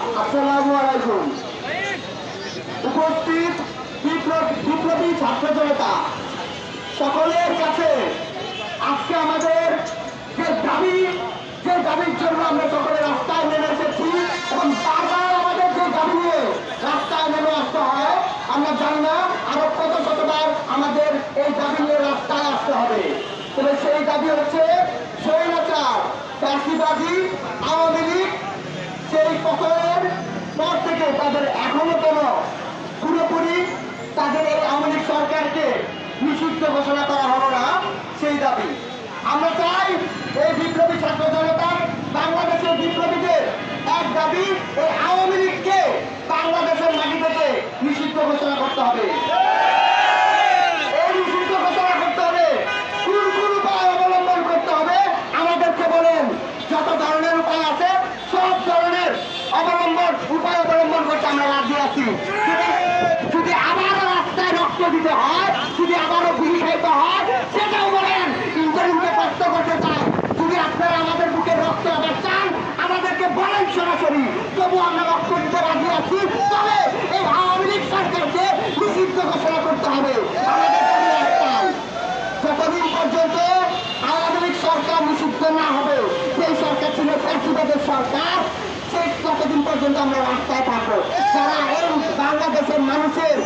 আসসালামু আলাইকুম। উপস্থিত বিপ্লবী ছাত্র জনতা সকলের কাছে আজকে আমাদের যে দাবির জন্য আমরা সকলে রাস্তায় নেমে এসেছি এবং বারবার আমাদের যে দাবি নিয়ে রাস্তায় নেমে আসতে হয়, আমরা জানি না আরো কত শতবার আমাদের এই দাবি নিয়ে রাস্তায় আসতে হবে। তবে সেই দাবি হচ্ছে স্বৈরাচার ফ্যাসিবাদী আওয়ামী লীগ সেই পতনের পর থেকে তাদের এখনো কোনো পুরোপুরি তাদের এই আওয়ামী লীগ সরকারকে নিষিদ্ধ ঘোষণা করা হলো না, সেই দাবি আমরা চাই। এই বিপ্লবী ছাত্র জনতার বাংলাদেশের বিপ্লবীদের এক দাবি, এই আওয়ামী লীগকে বাংলাদেশের মাটি থেকে নিষিদ্ধ ঘোষণা করতে হবে। এই নিষিদ্ধ ঘোষণা করতে হবে। কোন কোন উপায় অবলম্বন করতে হবে আমাদেরকে বলেন। যত ধরনের উপায় আছে সব ধরনের উপায় অবলম্বন করতে আমরা রাজি আছি। যদি আবারও রাস্তায় রক্ত দিতে হয়, যদি আবারও গুলি খাইতে হয়, সেটাও বলেন। ইন্টারভিউকে কষ্ট করতে চাই। যদি আপনারা আমাদের বুকে রক্ত আবার চান, আমাদেরকে বলেন সরাসরি। তবু আমরা রক্ত দিতে রাজি আছি। তবে এই আওয়ামী লীগ সরকারকে নিষিদ্ধ ঘোষণা করতে হবে। যতদিন পর্যন্ত আওয়ামী লীগ সরকার নিষিদ্ধ না হবে, সেই সরকার ছিল ফ্যাসিবাদের সরকার, সেই ততদিন পর্যন্ত আমরা রাস্তায় থাকবো। যারা এই বাংলাদেশের মানুষের